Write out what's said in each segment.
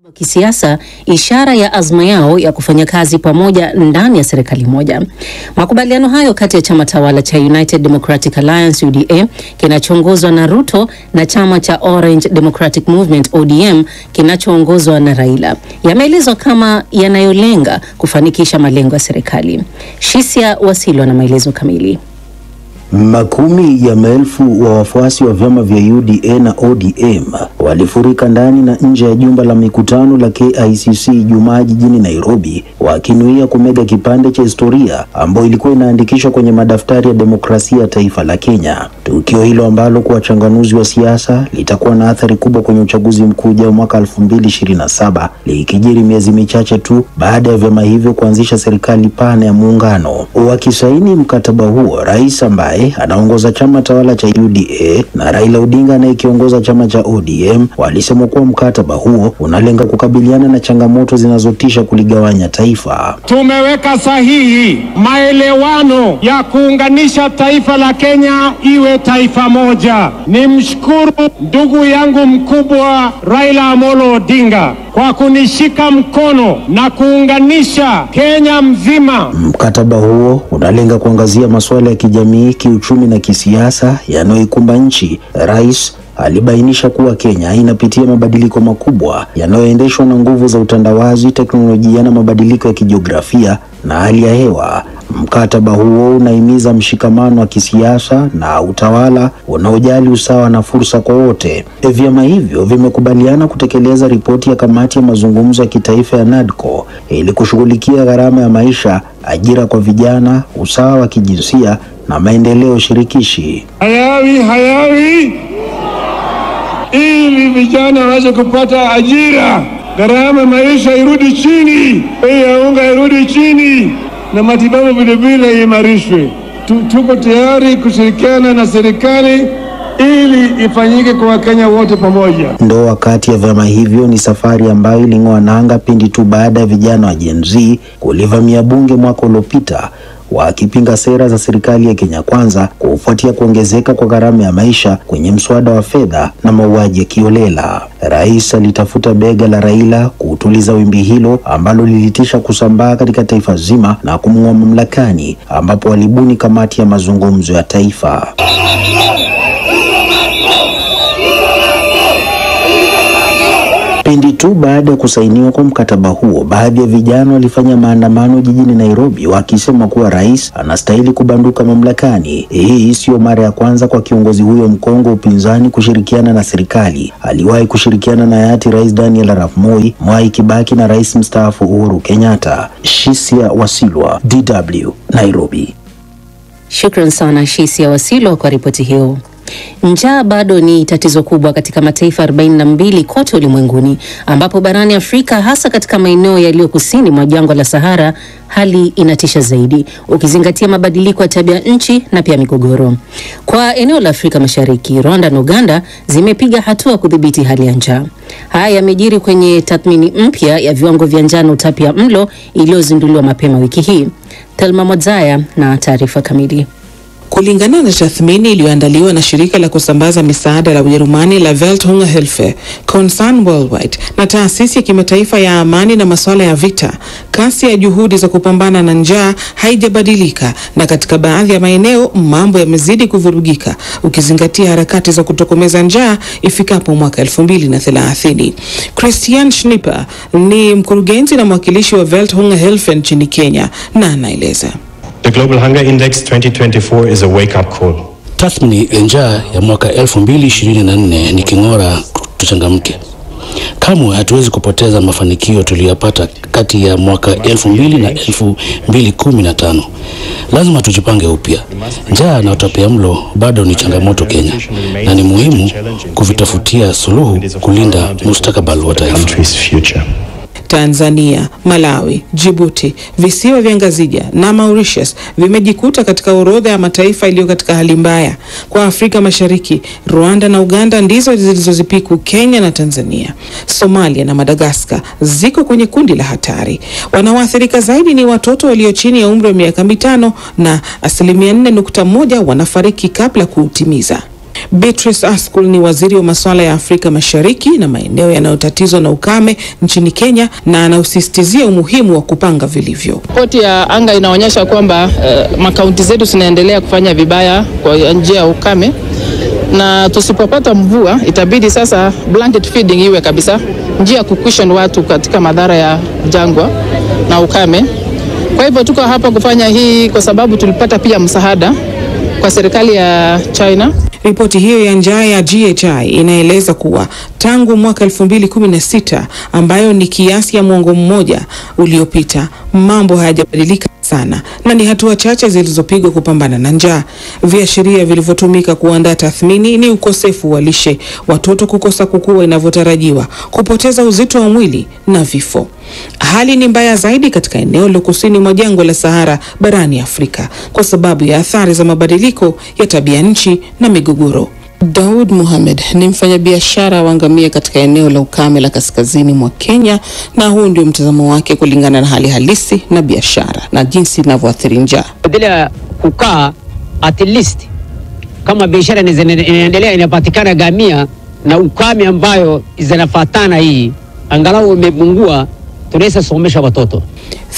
Kisiasa, ishara ya azma yao ya kufanya kazi pamoja ndani ya serikali moja. Makubaliano hayo kati ya chama tawala cha United Democratic Alliance UDA kinachoongozwa na Ruto na chama cha Orange Democratic Movement ODM kinachoongozwa na Raila yameelezwa kama yanayolenga kufanikisha malengo ya serikali. Shisia Wasilwa na maelezo kamili. Makumi ya maelfu wa wafuasi wa vyama vya UDA na ODM walifurika ndani na nje ya jumba la mikutano la KICC Ijumaa jijini Nairobi, wakinuia kumega kipande cha historia ambayo ilikuwa inaandikishwa kwenye madaftari ya demokrasia ya taifa la Kenya. Tukio hilo ambalo kwa wachanganuzi wa siasa litakuwa na athari kubwa kwenye uchaguzi mkuu ujao mwaka 2027, likijiri miezi michache tu baada ya vyama hivyo kuanzisha serikali pana ya muungano. Wakisaini mkataba huo, rais ambaye anaongoza chama tawala cha UDA na Raila Odinga anayekiongoza chama cha ODM walisema kuwa mkataba huo unalenga kukabiliana na changamoto zinazotisha kuligawanya taifa. Tumeweka sahihi maelewano ya kuunganisha taifa la Kenya iwe taifa moja. Nimshukuru ndugu yangu mkubwa Raila Amolo Odinga kwa kunishika mkono na kuunganisha Kenya mzima. Mkataba huo unalenga kuangazia masuala ya kijamii, kiuchumi na kisiasa yanayoikumba nchi. Rais alibainisha kuwa Kenya inapitia mabadiliko makubwa yanayoendeshwa na nguvu za utandawazi, teknolojia na mabadiliko ya kijiografia na hali ya hewa. Mkataba huo unahimiza mshikamano wa kisiasa na utawala unaojali usawa na fursa kwa wote. Vyama hivyo vimekubaliana kutekeleza ripoti ya kamati ya mazungumzo ya kitaifa ya NADCO ili kushughulikia gharama ya maisha, ajira kwa vijana, usawa wa kijinsia na maendeleo shirikishi. Hayawi ili vijana waweze kupata ajira, gharama maisha irudi chini, bei ya unga irudi chini, na matibabu vile vile imarishwe. Tuko tayari kushirikiana na serikali ili ifanyike kwa Wakenya wote pamoja. Ndoa kati ya vyama hivyo ni safari ambayo iling'oa nanga pindi tu baada ya vijana wa Gen Z kulivamia bunge mwaka uliopita wakipinga sera za serikali ya Kenya Kwanza kufuatia kuongezeka kwa gharama ya maisha kwenye mswada wa fedha na mauaji ya kiolela. Rais alitafuta bega la Raila kutuliza wimbi hilo ambalo lilitisha kusambaa katika taifa zima na kumng'oa mamlakani, ambapo walibuni kamati ya mazungumzo ya taifa. Pindi tu baada ya kusainiwa kwa mkataba huo, baadhi ya vijana walifanya maandamano jijini Nairobi wakisema kuwa rais anastahili kubanduka mamlakani. Hii sio mara ya kwanza kwa kiongozi huyo mkongwe upinzani kushirikiana na serikali. Aliwahi kushirikiana na hayati Rais Daniel Arap Moi, Mwai Kibaki na rais mstaafu Uhuru Kenyatta. Shisia Wasilwa, DW, Nairobi. Shukran sana Shisia Wasilwa kwa ripoti hiyo. Njaa bado ni tatizo kubwa katika mataifa 42 kote ulimwenguni, ambapo barani Afrika, hasa katika maeneo yaliyo kusini mwa jangwa la Sahara, hali inatisha zaidi ukizingatia mabadiliko ya tabia nchi na pia migogoro. Kwa eneo la Afrika Mashariki, Rwanda na Uganda zimepiga hatua kudhibiti hali ya njaa. Haya yamejiri kwenye tathmini mpya ya viwango vya njaa na utapia mlo iliyozinduliwa mapema wiki hii. Thelma Mwadzaya na taarifa kamili. Kulingana na tathmini iliyoandaliwa na shirika la kusambaza misaada la Ujerumani la Welthungerhilfe, Concern Worldwide na taasisi ya kimataifa ya amani na masuala ya vita, kasi ya juhudi za kupambana na njaa haijabadilika, na katika baadhi ya maeneo mambo yamezidi kuvurugika ukizingatia harakati za kutokomeza njaa ifikapo mwaka 2030. Christian Schnipper ni mkurugenzi na mwakilishi wa Welthungerhilfe nchini Kenya na anaeleza. The Global Hunger Index 2024 is a wake-up call. Tathmini ya njaa ya mwaka 2024 ni king'ora tuchangamke. Kamwe hatuwezi kupoteza mafanikio tuliyopata kati ya mwaka 2000 na 2015. Lazima tujipange upya. Njaa na utapiamlo bado ni changamoto Kenya, na ni muhimu kuvitafutia suluhu kulinda mustakabali wa taifa. Tanzania, Malawi, Djibouti, visiwa vya Ngazija na Mauritius vimejikuta katika orodha ya mataifa iliyo katika hali mbaya. Kwa Afrika Mashariki, Rwanda na Uganda ndizo zilizozipiku Kenya na Tanzania. Somalia na Madagascar ziko kwenye kundi la hatari. Wanaoathirika zaidi ni watoto walio chini ya umri wa miaka 5 na 4.1% wanafariki kabla kuutimiza. Beatrice Askul ni waziri wa masuala ya Afrika Mashariki na maeneo yanayotatizwa na ukame nchini Kenya, na anausisitizia umuhimu wa kupanga vilivyo. Ripoti ya anga inaonyesha kwamba makaunti zetu zinaendelea kufanya vibaya kwa njia ya ukame, na tusipopata mvua itabidi sasa blanket feeding iwe kabisa, njia ya kucushion watu katika madhara ya jangwa na ukame. Kwa hivyo tuko hapa kufanya hii kwa sababu tulipata pia msaada kwa serikali ya China. Ripoti hiyo ya njaa ya GHI inaeleza kuwa tangu mwaka 2016, ambayo ni kiasi ya mwongo mmoja uliopita, mambo hayajabadilika sana na ni hatua chache zilizopigwa kupambana na njaa. Viashiria vilivyotumika kuandaa tathmini ni ukosefu wa lishe, watoto kukosa kukua inavyotarajiwa, kupoteza uzito wa mwili na vifo. Hali ni mbaya zaidi katika eneo la kusini mwa jangwa la Sahara barani Afrika kwa sababu ya athari za mabadiliko ya tabia nchi na migogoro. Daud Mohamed ni mfanyabiashara wa ngamia katika eneo la ukame la kaskazini mwa Kenya, na huu ndio mtazamo wake kulingana na hali halisi na biashara na jinsi inavyoathiri njaa. Bila kukaa at least kama biashara inaendelea inapatikana ngamia na ukame ambayo zinafuatana, hii angalau imepungua, tunaweza somesha watoto.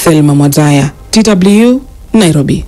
Thelma Mwadzaya, DW, Nairobi.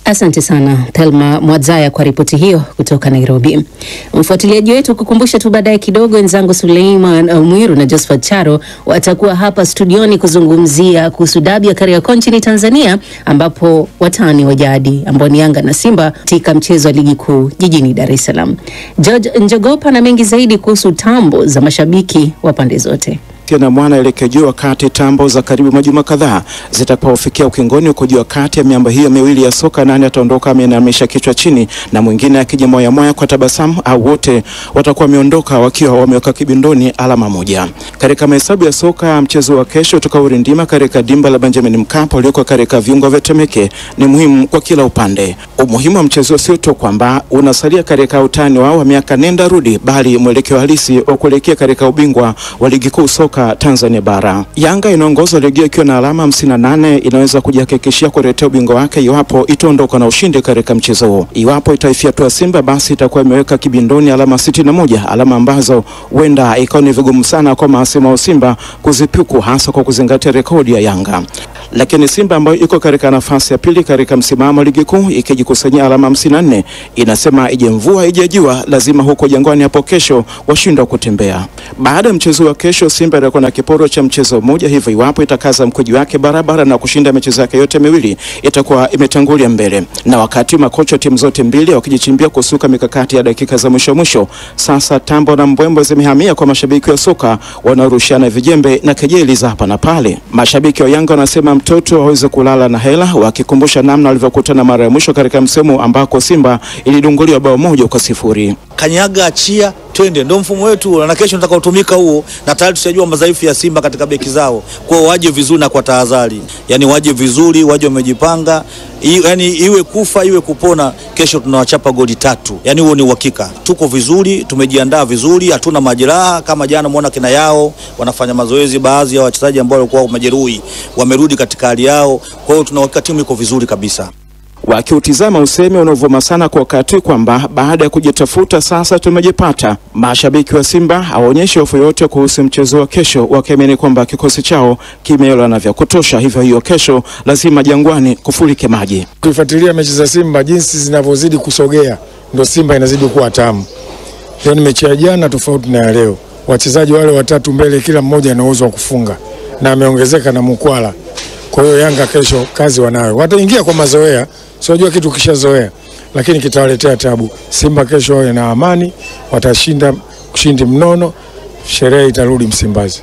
Asante sana Thelma Mwadzaya kwa ripoti hiyo kutoka Nairobi. Mfuatiliaji wetu kukumbusha tu baadaye kidogo, wenzangu Suleiman Mwiru na Josephat Charo watakuwa hapa studioni kuzungumzia kuhusu dabi ya Kariakoo nchini Tanzania, ambapo watani wa jadi ambao ni Yanga na Simba katika mchezo wa ligi kuu jijini Dar es Salaam. George Njogopa na mengi zaidi kuhusu tambo za mashabiki wa pande zote. Na mwana elekejua wakati tambo za karibu majuma kadhaa zitakapofikia ukingoni kujua kati ya miamba hiyo miwili ya soka, nani ataondoka amenamisha kichwa chini na mwingine akija moya moya kwa tabasamu, au wote watakuwa wameondoka wakiwa wameweka kibindoni alama moja. Katika mahesabu ya soka, mchezo wa kesho utakaorindima katika dimba la Benjamin Mkapa ulioko katika viunga vya Temeke ni muhimu kwa kila upande. Umuhimu wa mchezo sio tu kwamba unasalia katika utani wao wa miaka nenda rudi, bali mwelekeo halisi wa kuelekea katika ubingwa wa ligi kuu soka Tanzania bara. Yanga inaongoza ligi ikiwa na alama 58, inaweza kujihakikishia kuletea ubingwa wake iwapo itaondoka na ushindi katika mchezo huo. Iwapo itaifiatua Simba, basi itakuwa imeweka kibindoni alama 61, alama ambazo huenda ikawa ni vigumu sana kwa mahasimu wa Simba kuzipiku, hasa kwa kuzingatia rekodi ya Yanga. Lakini Simba ambayo iko katika nafasi ya pili katika msimamo ligi kuu ikijikusanyia alama 54, inasema ije mvua ije jua, lazima huko Jangwani hapo kesho washindwa kutembea. Baada ya mchezo wa kesho, Simba itakuwa na kiporo cha mchezo mmoja, hivyo iwapo itakaza mkuji wake barabara na kushinda michezo yake yote miwili, itakuwa imetangulia mbele. Na wakati makocha timu zote mbili wakijichimbia kusuka mikakati ya dakika za mwisho, sasa tambo na mbwembo zimehamia kwa mashabiki wa soka wanarushana vijembe na kejeli za hapa na pale. Mashabiki wa Yanga wanasema mtoto hawezi kulala na hela, wakikumbusha namna walivyokutana mara ya mwisho katika msimu ambako Simba ilidunguliwa bao 1-0. Kanyaga, achia, twende, ndio mfumo wetu na kesho utakaotumika huo, na tayari tutajua madhaifu ya Simba katika beki zao. Kwa waje vizuri na kwa tahadhari. Yaani waje vizuri, waje wamejipanga, yaani iwe kufa iwe kupona, kesho tunawachapa goli 3. Yaani huo ni uhakika. Tuko vizuri, tumejiandaa vizuri, hatuna majeraha kama jana muona kina yao wanafanya mazoezi, baadhi ya wachezaji ambao walikuwa majeruhi wamerudi katika hali yao. Kwa hiyo tunaweka timu iko vizuri kabisa. Wakiutizama usemi unaovuma sana kwa wakati kwamba baada ya kujitafuta sasa tumejipata, mashabiki wa Simba hawaonyeshi hofu yote kuhusu mchezo wa kesho, wakiamini kwamba kikosi chao kimeelewa na vya kutosha, hivyo hiyo kesho lazima Jangwani kufurike maji. Kufuatilia mechi za Simba jinsi zinavyozidi kusogea, ndio Simba inazidi kuwa tamu. Leo ni mechi ya jana tofauti na leo. Wachezaji wale watatu mbele, kila mmoja ana uwezo wa kufunga na ameongezeka na Mkwala. Kwa hiyo Yanga kesho kazi wanayo. Wataingia kwa mazoea, sio kitu kishazoea, lakini kitawaletea tabu. Simba kesho ina amani, watashinda ushindi mnono, sherehe itarudi Msimbazi.